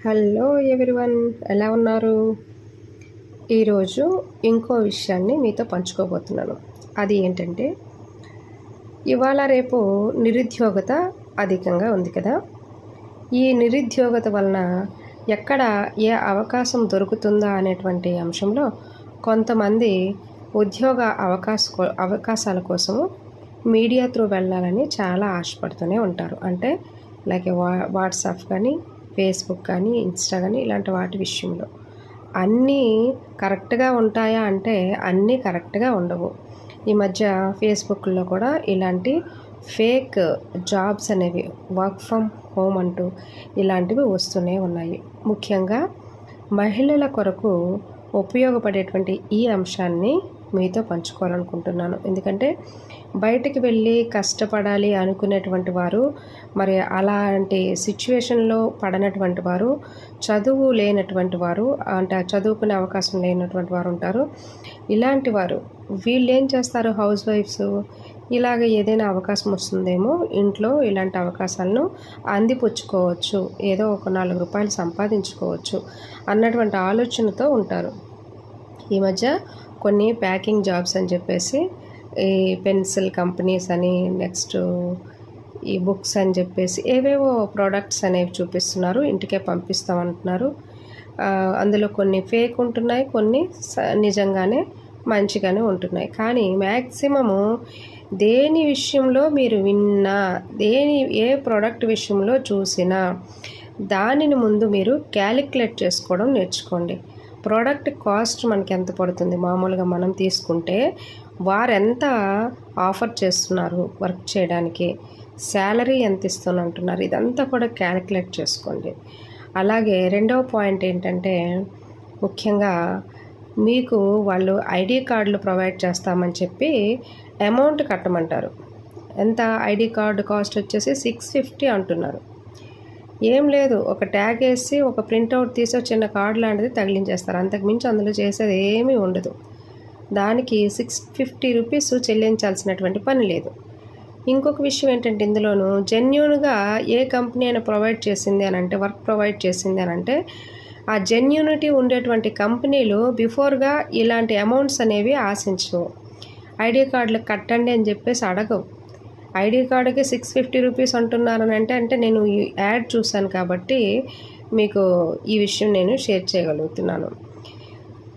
Hello everyone, ఎలా ఉన్నారు? ఈరోజు ఇంకో విషయాన్ని మీతో పంచుకోబోతున్నాను. అది ఏంటంటే, ఇవాళ రేపు నిరుద్యోగత అధికంగా ఉంది కదా. ఈ నిరుద్యోగత వలన ఎక్కడ ఏ అవకాశం దొరుకుతుందా అనేటువంటి అంశంలో కొంతమంది ఉద్యోగ అవకాశాల కోసము మీడియా త్రూ వెళ్ళాలని చాలా ఆశపడుతూనే ఉంటారు. అంటే లైక్ వాట్సాప్ కానీ, ఫేస్బుక్ కానీ, ఇన్స్టా కానీ ఇలాంటి వాటి విషయంలో అన్నీ కరెక్ట్గా ఉంటాయా అంటే అన్నీ కరెక్ట్గా ఉండవు. ఈ మధ్య ఫేస్బుక్లో కూడా ఇలాంటి ఫేక్ జాబ్స్ అనేవి, వర్క్ ఫ్రమ్ హోమ్ అంటూ ఇలాంటివి వస్తూనే ఉన్నాయి. ముఖ్యంగా మహిళల కొరకు ఉపయోగపడేటువంటి ఈ అంశాన్ని మీతో పంచుకోవాలనుకుంటున్నాను. ఎందుకంటే బయటికి వెళ్ళి కష్టపడాలి అనుకునేటువంటి వారు, మరి అలాంటి సిచ్యువేషన్లో పడనటువంటి వారు, చదువు లేనటువంటి వారు, అంటే చదువుకునే అవకాశం లేనటువంటి వారు ఉంటారు. ఇలాంటి వారు వీళ్ళు ఏం చేస్తారు, హౌస్ వైఫ్స్, ఇలాగ ఏదైనా అవకాశం వస్తుందేమో ఇంట్లో, ఇలాంటి అవకాశాలను అందిపుచ్చుకోవచ్చు, ఏదో ఒక 4 రూపాయలు సంపాదించుకోవచ్చు అన్నటువంటి ఆలోచనతో ఉంటారు. ఈ మధ్య కొన్ని ప్యాకింగ్ జాబ్స్ అని చెప్పేసి, ఈ పెన్సిల్ కంపెనీస్ అని, నెక్స్ట్ ఈ బుక్స్ అని చెప్పేసి ఏవేవో ప్రోడక్ట్స్ అనేవి చూపిస్తున్నారు, ఇంటికే పంపిస్తామంటున్నారు. అందులో కొన్ని ఫేక్ ఉంటున్నాయి, కొన్ని నిజంగానే మంచిగానే ఉంటున్నాయి. కానీ మ్యాక్సిమము దేని విషయంలో మీరు విన్నా, ఏ ప్రోడక్ట్ విషయంలో చూసినా దానిని ముందు మీరు క్యాలిక్యులేట్ చేసుకోవడం నేర్చుకోండి. ప్రోడక్ట్ కాస్ట్ మనకి ఎంత పడుతుంది, మామూలుగా మనం తీసుకుంటే వారు ఎంత ఆఫర్ చేస్తున్నారు వర్క్ చేయడానికి, శాలరీ ఎంత ఇస్తున్నంటున్నారు, ఇదంతా కూడా క్యాలిక్యులేట్ చేసుకోండి. అలాగే రెండవ పాయింట్ ఏంటంటే, ముఖ్యంగా మీకు వాళ్ళు ఐడి కార్డులు ప్రొవైడ్ చేస్తామని చెప్పి అమౌంట్ కట్టమంటారు. ఎంత ఐడి కార్డు కాస్ట్ వచ్చేసి 650 అంటున్నారు. ఏం లేదు, ఒక ట్యాగ్ వేసి ఒక ప్రింట్అవుట్ తీసి చిన్న కార్డు లాంటిది తగిలించేస్తారు. అంతకుమించి అందులో చేసేది ఏమీ ఉండదు. దానికి 650 రూపీస్ చెల్లించాల్సినటువంటి పని లేదు. ఇంకొక విషయం ఏంటంటే, ఇందులోనూ జెన్యూన్గా ఏ కంపెనీ అయినా ప్రొవైడ్ చేసింది అని అంటే, వర్క్ ప్రొవైడ్ చేసింది అని అంటే, ఆ జెన్యూనిటీ ఉండేటువంటి కంపెనీలు బిఫోర్గా ఇలాంటి అమౌంట్స్ అనేవి ఆశించవు. ఐడి కార్డులు కట్టండి అని చెప్పేసి అడగవు. ఐడి కార్డుకి 650 రూపీస్ అంటున్నారని అంటే నేను ఈ యాడ్ చూశాను కాబట్టి మీకు ఈ విషయం నేను షేర్ చేయగలుగుతున్నాను.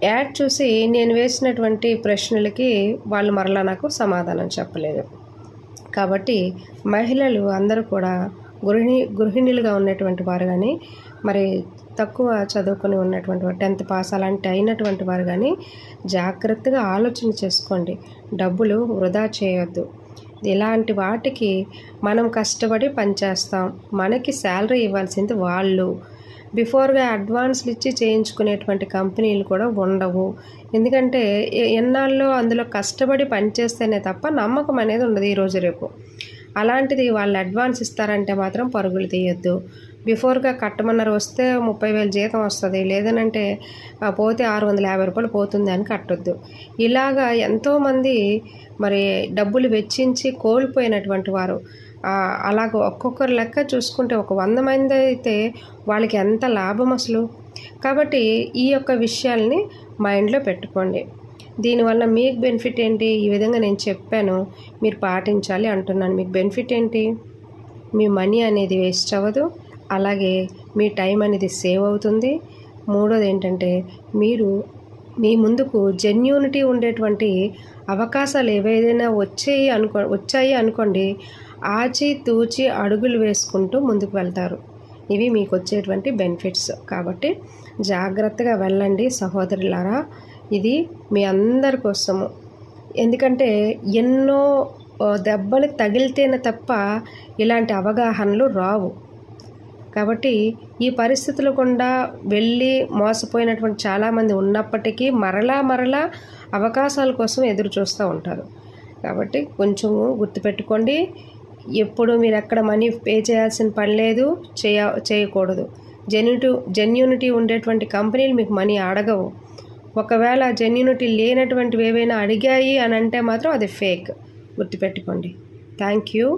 యాడ్ చూసి నేను వేసినటువంటి ప్రశ్నలకి వాళ్ళు మరలా నాకు సమాధానం చెప్పలేదు. కాబట్టి మహిళలు అందరూ కూడా గృహిణులుగా ఉన్నటువంటి వారు కానీ, మరి తక్కువ చదువుకొని ఉన్నటువంటి వారు, 10th పాస్ అలాంటి అయినటువంటి వారు కానీ జాగ్రత్తగా ఆలోచన చేసుకోండి. డబ్బులు వృధా చేయొద్దు. ఇలాంటి వాటికి మనం కష్టపడి పనిచేస్తాం, మనకి శాలరీ ఇవ్వాల్సింది వాళ్ళు. బిఫోర్గా అడ్వాన్స్లు ఇచ్చి చేయించుకునేటువంటి కంపెనీలు కూడా ఉండవు. ఎందుకంటే ఎన్నాళ్ళలో అందులో కష్టపడి పనిచేస్తేనే తప్ప నమ్మకం అనేది ఉండదు ఈరోజు రేపు. అలాంటిది వాళ్ళు అడ్వాన్స్ ఇస్తారంటే మాత్రం పరుగులు తీయొద్దు. బిఫోర్గా కట్టమన్నారు, వస్తే 30,000 జీతం వస్తుంది, లేదనంటే పోతే 650 రూపాయలు పోతుంది అని కట్టొద్దు. ఇలాగా ఎంతోమంది మరి డబ్బులు వెచ్చించి కోల్పోయినటువంటి వారు, అలాగ ఒక్కొక్కరు లెక్క చూసుకుంటే ఒక 100 మంది అయితే వాళ్ళకి ఎంత లాభం అసలు. కాబట్టి ఈ యొక్క విషయాల్ని మైండ్లో పెట్టుకోండి. దీనివల్ల మీకు బెనిఫిట్ ఏంటి, ఈ విధంగా నేను చెప్పాను మీరు పాటించాలి అంటున్నాను. మీకు బెనిఫిట్ ఏంటి, మీ మనీ అనేది వేస్ట్ అవ్వదు, అలాగే మీ టైం అనేది సేవ్ అవుతుంది. మూడోది ఏంటంటే, మీరు మీ ముందుకు జెన్యూనిటీ ఉండేటువంటి అవకాశాలు ఏవైనా వచ్చాయి అనుకోండి, ఆచితూచి అడుగులు వేసుకుంటూ ముందుకు వెళ్తారు. ఇవి మీకు వచ్చేటువంటి బెనిఫిట్స్. కాబట్టి జాగ్రత్తగా వెళ్ళండి సహోదరులారా, ఇది మీ అందరి కోసము. ఎందుకంటే ఎన్నో దెబ్బలు తగిలితేనే తప్ప ఇలాంటి అవగాహనలు రావు. కాబట్టి ఈ పరిస్థితులు గుండా వెళ్ళి మోసపోయినటువంటి చాలామంది ఉన్నప్పటికీ మరలా అవకాశాల కోసం ఎదురు చూస్తూ ఉంటారు. కాబట్టి కొంచెము గుర్తుపెట్టుకోండి, ఎప్పుడు మీరు ఎక్కడ మనీ పే చేయాల్సిన పని లేదు, చేయకూడదు. జెన్యూనిటీ ఉండేటువంటి కంపెనీలు మీకు మనీ అడగవు. ఒకవేళ జెన్యూనిటీ లేనటువంటివి ఏవైనా అడిగాయి అని అంటే మాత్రం అది ఫేక్. గుర్తుపెట్టుకోండి. Thank you.